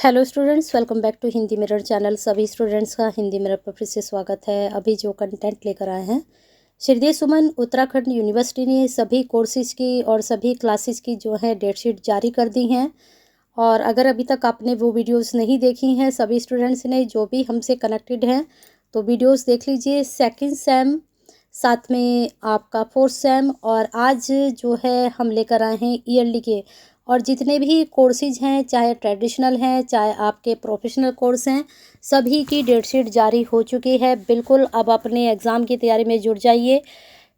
Hello students, welcome back to Hindi Mirror channel. सभी students का Hindi mirror पर फिर से स्वागत है। अभी जो कंटेंट लेकर आए हैं, श्रीदेव सुमन उत्तराखंड यूनिवर्सिटी ने सभी कोर्सेज़ की और सभी क्लासेस की जो है डेटशीट जारी कर दी हैं। और अगर अभी तक आपने वो वीडियोस नहीं देखी हैं, सभी स्टूडेंट्स ने जो भी हमसे कनेक्टेड हैं तो वीडियोस देख लीजिए। सेकंड सेम, साथ में आपका फोर्थ सेम, और आज जो है हम लेकर आए हैं ईयरली के। और जितने भी कोर्सेज हैं, चाहे ट्रेडिशनल हैं चाहे आपके प्रोफेशनल कोर्स हैं, सभी की डेटशीट जारी हो चुकी है। बिल्कुल अब अपने एग्ज़ाम की तैयारी में जुट जाइए।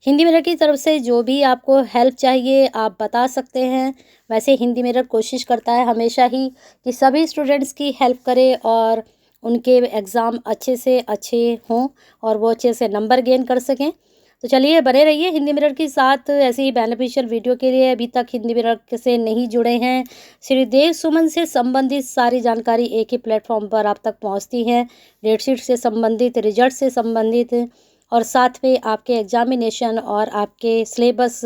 हिंदी मिरर की तरफ से जो भी आपको हेल्प चाहिए आप बता सकते हैं। वैसे हिंदी मिरर कोशिश करता है हमेशा ही कि सभी स्टूडेंट्स की हेल्प करे और उनके एग्ज़ाम अच्छे से अच्छे हों और वो अच्छे से नंबर गेन कर सकें। तो चलिए बने रहिए हिंदी मिरर के साथ ऐसे ही बेनिफिशियल वीडियो के लिए। अभी तक हिंदी मिरर से नहीं जुड़े हैं, श्रीदेव सुमन से संबंधित सारी जानकारी एक ही प्लेटफॉर्म पर आप तक पहुंचती है। डेटशीट से संबंधित, रिजल्ट से संबंधित, और साथ में आपके एग्जामिनेशन और आपके सिलेबस,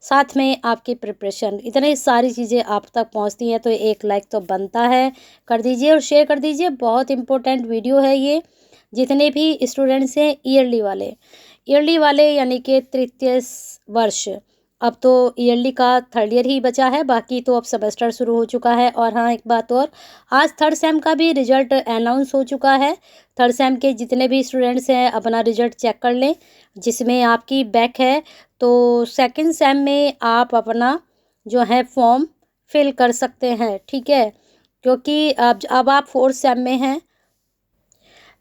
साथ में आपकी प्रिपरेशन, इतनी सारी चीज़ें आप तक पहुंचती हैं। तो एक लाइक तो बनता है, कर दीजिए और शेयर कर दीजिए। बहुत इंपॉर्टेंट वीडियो है ये। जितने भी स्टूडेंट्स हैं ईयरली वाले यानी कि तृतीय वर्ष, अब तो ईयरली का थर्ड ईयर ही बचा है, बाकी तो अब सेमेस्टर शुरू हो चुका है। और हाँ, एक बात और, आज थर्ड सेम का भी रिजल्ट अनाउंस हो चुका है। थर्ड सेम के जितने भी स्टूडेंट्स हैं अपना रिजल्ट चेक कर लें। जिसमें आपकी बैक है तो सेकंड सेम में आप अपना जो है फॉर्म फिल कर सकते हैं, ठीक है। क्योंकि अब आप फोर्थ सेम में हैं।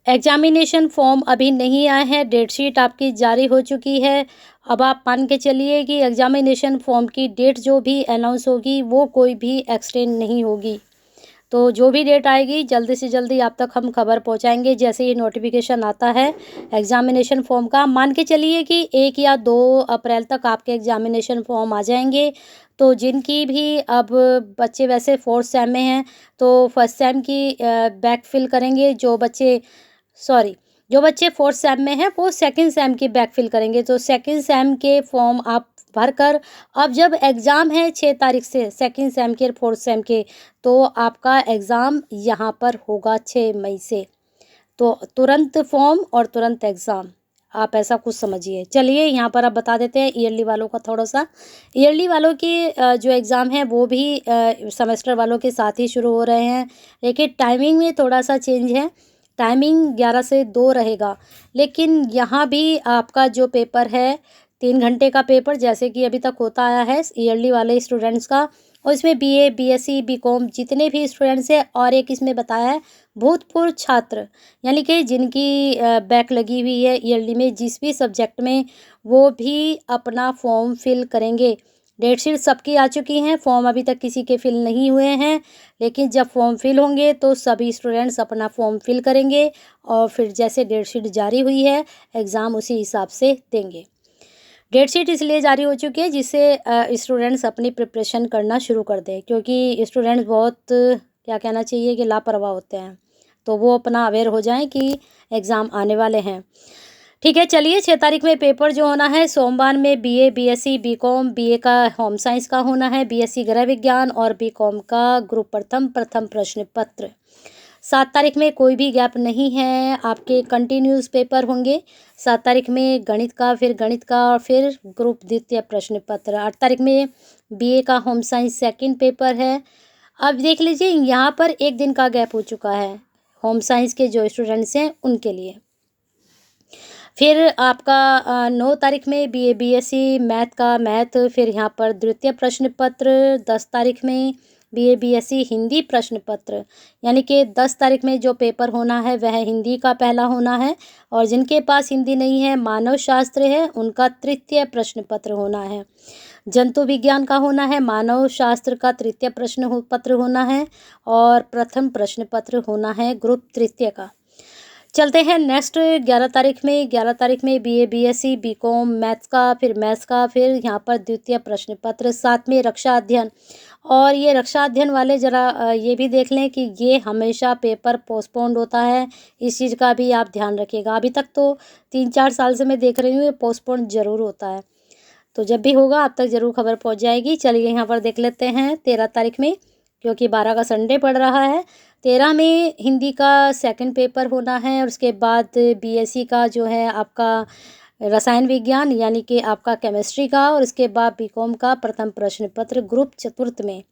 एग्जामिनेशन फॉर्म अभी नहीं आए हैं, डेटशीट आपकी जारी हो चुकी है। अब आप मान के चलिए कि एग्जामिनेशन फॉर्म की डेट जो भी अनाउंस होगी वो कोई भी एक्सटेंड नहीं होगी। तो जो भी डेट आएगी जल्दी से जल्दी आप तक हम खबर पहुंचाएंगे जैसे ही नोटिफिकेशन आता है एग्जामिनेशन फॉर्म का। मान के चलिए कि 1 या 2 अप्रैल तक आपके एग्जामिनेशन फॉर्म आ जाएंगे। तो जिनकी भी अब बच्चे वैसे फोर्थ सेम में हैं तो फर्स्ट सेम की बैक फिल करेंगे। जो बच्चे फोर्थ सेम में हैं वो सेकंड सेम की बैक फिल करेंगे। तो सेकंड सेम के फॉर्म आप भर कर, अब जब एग्ज़ाम है 6 तारीख से सेकंड सेम के और फोर्थ सेम के, तो आपका एग्ज़ाम यहाँ पर होगा 6 मई से। तो तुरंत फॉर्म और तुरंत एग्ज़ाम, आप ऐसा कुछ समझिए। चलिए यहाँ पर अब बता देते हैं ईयरली वालों का थोड़ा सा। ईयरली वालों की जो एग्ज़ाम है वो भी सेमेस्टर वालों के साथ ही शुरू हो रहे हैं, लेकिन टाइमिंग में थोड़ा सा चेंज है। टाइमिंग 11 से 2 रहेगा, लेकिन यहाँ भी आपका जो पेपर है 3 घंटे का पेपर जैसे कि अभी तक होता आया है ईयरली वाले स्टूडेंट्स का। और इसमें बीए, बीएससी, बीकॉम जितने भी स्टूडेंट्स हैं, और एक इसमें बताया है भूतपूर्व छात्र, यानी कि जिनकी बैक लगी हुई है ईयरली में जिस भी सब्जेक्ट में, वो भी अपना फॉर्म फिल करेंगे। डेटशीट सबकी आ चुकी हैं, फॉर्म अभी तक किसी के फिल नहीं हुए हैं, लेकिन जब फॉर्म फिल होंगे तो सभी स्टूडेंट्स अपना फॉर्म फिल करेंगे और फिर जैसे डेटशीट जारी हुई है एग्ज़ाम उसी हिसाब से देंगे। डेटशीट इसलिए जारी हो चुकी है जिससे स्टूडेंट्स अपनी प्रिपरेशन करना शुरू कर दें, क्योंकि स्टूडेंट्स बहुत क्या कहना चाहिए कि लापरवाह होते हैं। तो वो अपना अवेयर हो जाएं कि एग्ज़ाम आने वाले हैं। ठीक है, चलिए 6 तारीख में पेपर जो होना है, सोमवार में बीए, बीएससी, बीकॉम, बीए का होम साइंस का होना है, बीएससी गृह विज्ञान और बीकॉम का ग्रुप प्रथम प्रश्न पत्र। 7 तारीख में कोई भी गैप नहीं है, आपके कंटिन्यूस पेपर होंगे। 7 तारीख में गणित का, फिर गणित का और फिर ग्रुप द्वितीय प्रश्न पत्र। 8 तारीख में बीए का होम साइंस सेकंड पेपर है। अब देख लीजिए यहाँ पर 1 दिन का गैप हो चुका है होम साइंस के जो स्टूडेंट्स हैं उनके लिए। फिर आपका 9 तारीख में बीए, बीएससी मैथ का मैथ, फिर यहाँ पर द्वितीय प्रश्न पत्र। 10 तारीख में बीए, बीएससी हिंदी प्रश्न पत्र, यानी कि 10 तारीख में जो पेपर होना है वह हिंदी का पहला होना है। और जिनके पास हिंदी नहीं है, मानव शास्त्र है, उनका तृतीय प्रश्न पत्र होना है। जंतु विज्ञान का होना है, मानव शास्त्र का तृतीय प्रश्न पत्र होना है, और प्रथम प्रश्न पत्र होना है ग्रुप तृतीय का। चलते हैं नेक्स्ट 11 तारीख में। 11 तारीख में बीए, बीएससी, बीकॉम मैथ्स का, फिर मैथ्स का, फिर यहाँ पर द्वितीय प्रश्न पत्र। साथ में रक्षा अध्ययन, और ये रक्षा अध्ययन वाले ज़रा ये भी देख लें कि ये हमेशा पेपर पोस्टपोन्ड होता है, इस चीज़ का भी आप ध्यान रखिएगा। अभी तक तो 3-4 साल से मैं देख रही हूँ ये पोस्टपोन्ड ज़रूर होता है, तो जब भी होगा आप तक ज़रूर खबर पहुँच जाएगी। चलिए यहाँ पर देख लेते हैं 13 तारीख में, क्योंकि 12 का संडे पड़ रहा है 13 में हिंदी का सेकंड पेपर होना है और उसके बाद बीएससी का जो है आपका रसायन विज्ञान यानी कि आपका केमिस्ट्री का, और उसके बाद बीकॉम का प्रथम प्रश्न पत्र ग्रुप चतुर्थ में।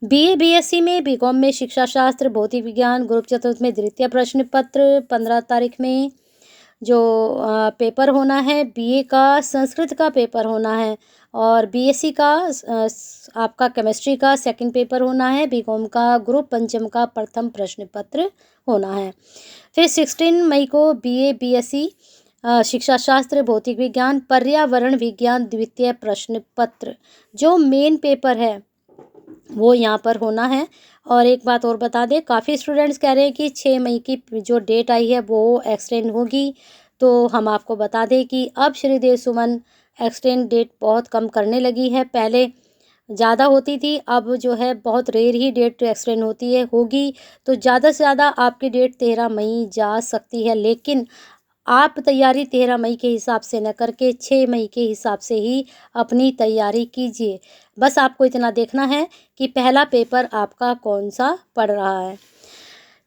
बीए बीएससी में, बीकॉम में शिक्षा शास्त्र भौतिक विज्ञान, ग्रुप चतुर्थ में द्वितीय प्रश्न पत्र 15 तारीख में जो पेपर होना है। बीए का संस्कृत का पेपर होना है और बीएससी का आपका केमिस्ट्री का सेकंड पेपर होना है। बीकॉम का ग्रुप पंचम का प्रथम प्रश्न पत्र होना है। फिर 16 मई को बीए बीएससी शिक्षा शास्त्र भौतिक विज्ञान पर्यावरण विज्ञान द्वितीय प्रश्न पत्र जो मेन पेपर है वो यहाँ पर होना है। और एक बात और बता दें, काफ़ी स्टूडेंट्स कह रहे हैं कि 6 मई की जो डेट आई है वो एक्सटेंड होगी, तो हम आपको बता दें कि अब श्रीदेव सुमन एक्सटेंड डेट बहुत कम करने लगी है। पहले ज़्यादा होती थी, अब जो है बहुत रेयर ही डेट एक्सटेंड होगी। तो ज़्यादा से ज़्यादा आपकी डेट 13 मई जा सकती है, लेकिन आप तैयारी 13 मई के हिसाब से न करके 6 मई के हिसाब से ही अपनी तैयारी कीजिए। बस आपको इतना देखना है कि पहला पेपर आपका कौन सा पड़ रहा है।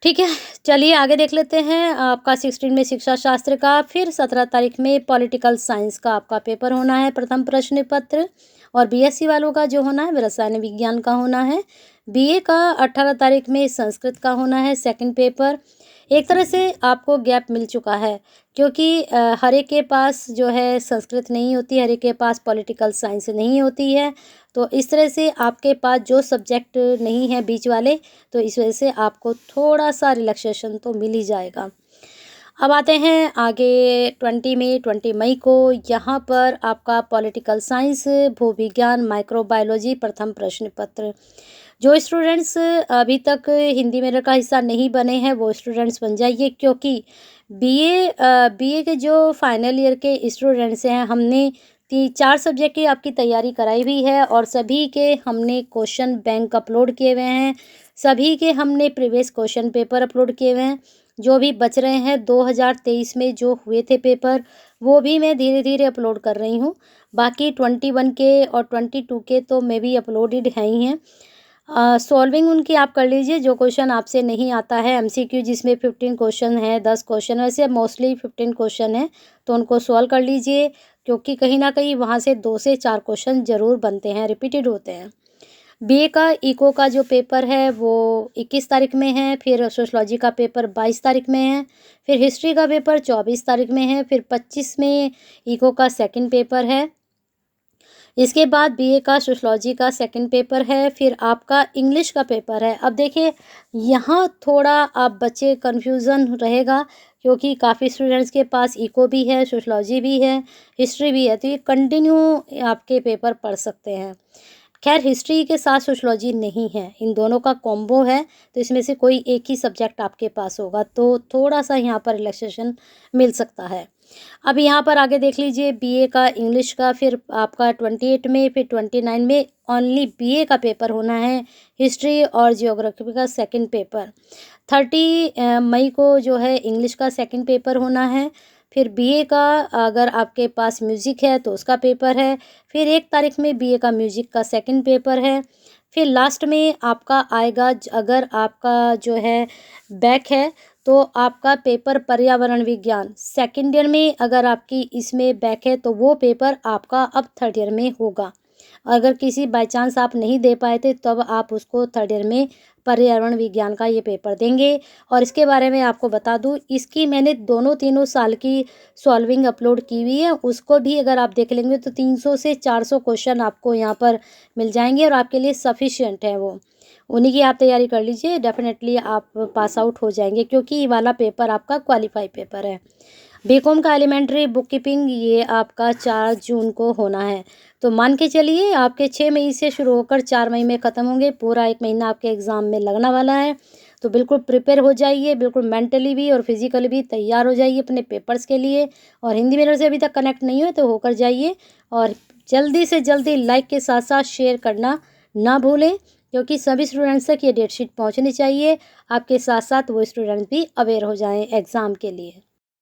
ठीक है, चलिए आगे देख लेते हैं। आपका 16 में शिक्षा शास्त्र का, फिर 17 तारीख में पॉलिटिकल साइंस का आपका पेपर होना है प्रथम प्रश्न पत्र, और बीएससी वालों का जो होना है रसायन विज्ञान का होना है। बीए का 18 तारीख में संस्कृत का होना है सेकंड पेपर। एक तरह से आपको गैप मिल चुका है क्योंकि हर एक के पास जो है संस्कृत नहीं होती, हर एक के पास पॉलिटिकल साइंस नहीं होती है। तो इस तरह से आपके पास जो सब्जेक्ट नहीं है बीच वाले, तो इस वजह से आपको थोड़ा सा रिलैक्सेशन तो मिल ही जाएगा। अब आते हैं आगे 20 मई को यहाँ पर आपका पॉलिटिकल साइंस भूविज्ञान माइक्रोबायोलॉजी प्रथम प्रश्न पत्र। जो स्टूडेंट्स अभी तक हिंदी मेरर का हिस्सा नहीं बने हैं वो स्टूडेंट्स बन जाइए, क्योंकि बीए के जो फाइनल ईयर के स्टूडेंट्स हैं हमने 4 सब्जेक्ट की आपकी तैयारी कराई हुई है और सभी के हमने क्वेश्चन बैंक अपलोड किए हुए हैं, सभी के हमने प्रीवियस क्वेश्चन पेपर अपलोड किए हुए हैं। जो भी बच रहे हैं 2023 में जो हुए थे पेपर वो भी मैं धीरे धीरे अपलोड कर रही हूँ। बाकी 21 के और 22 के तो मे भी अपलोडेड है ही हैं। सॉल्विंग उनकी आप कर लीजिए, जो क्वेश्चन आपसे नहीं आता है एमसीक्यू जिसमें 15 क्वेश्चन है, 10 क्वेश्चन, वैसे मोस्टली 15 क्वेश्चन है तो उनको सॉल्व कर लीजिए, क्योंकि कहीं ना कहीं वहाँ से 2 से 4 क्वेश्चन ज़रूर बनते हैं, रिपीटेड होते हैं। बीए का इको का जो पेपर है वो 21 तारीख में है, फिर सोशलॉजी का पेपर 22 तारीख में है, फिर हिस्ट्री का पेपर 24 तारीख में है, फिर 25 में इको का सेकंड पेपर है। इसके बाद बीए का सोशलॉजी का सेकंड पेपर है, फिर आपका इंग्लिश का पेपर है। अब देखिए यहाँ थोड़ा आप बच्चे कन्फ्यूज़न रहेगा, क्योंकि काफ़ी स्टूडेंट्स के पास इको भी है, सोशलॉजी भी है, हिस्ट्री भी है, तो ये कंटिन्यू आपके पेपर पढ़ सकते हैं। खैर हिस्ट्री के साथ सोशलॉजी नहीं है, इन दोनों का कॉम्बो है, तो इसमें से कोई एक ही सब्जेक्ट आपके पास होगा, तो थोड़ा सा यहाँ पर रिलैक्सेशन मिल सकता है। अब यहाँ पर आगे देख लीजिए बीए का इंग्लिश का, फिर आपका 28 में, फिर 29 में ओनली बीए का पेपर होना है, हिस्ट्री और जियोग्राफी का सेकंड पेपर। 30 मई को जो है इंग्लिश का सेकंड पेपर होना है, फिर बीए का अगर आपके पास म्यूज़िक है तो उसका पेपर है, फिर 1 तारीख में बीए का म्यूज़िक का सेकंड पेपर है, फिर लास्ट में आपका आएगा अगर आपका जो है बैक है तो आपका पेपर पर्यावरण विज्ञान सेकंड ईयर में, अगर आपकी इसमें बैक है तो वो पेपर आपका अब थर्ड ईयर में होगा। अगर किसी बाय चांस आप नहीं दे पाए थे तब आप उसको थर्ड ईयर में पर्यावरण विज्ञान का ये पेपर देंगे। और इसके बारे में आपको बता दूं, इसकी मैंने दोनों तीनों साल की सॉल्विंग अपलोड की हुई है, उसको भी अगर आप देख लेंगे तो 300 से 400 क्वेश्चन आपको यहाँ पर मिल जाएंगे और आपके लिए सफिशिएंट है वो, उन्हीं की आप तैयारी कर लीजिए, डेफिनेटली आप पास आउट हो जाएंगे, क्योंकि ये वाला पेपर आपका क्वालिफाई पेपर है। बीकॉम का एलिमेंट्री बुक कीपिंग ये आपका 4 जून को होना है, तो मान के चलिए आपके 6 मई से शुरू होकर 4 मई में ख़त्म होंगे, पूरा 1 महीना आपके एग्ज़ाम में लगने वाला है। तो बिल्कुल प्रिपेयर हो जाइए, बिल्कुल मेंटली भी और फिजिकली भी तैयार हो जाइए अपने पेपर्स के लिए। और हिंदी मीडियम से अभी तक कनेक्ट नहीं हुए तो होकर जाइए, और जल्दी से जल्दी लाइक के साथ साथ शेयर करना ना भूलें, क्योंकि सभी स्टूडेंट्स तक ये डेट शीट पहुंचनी चाहिए, आपके साथ साथ वो स्टूडेंट भी अवेयर हो जाएं एग्ज़ाम के लिए।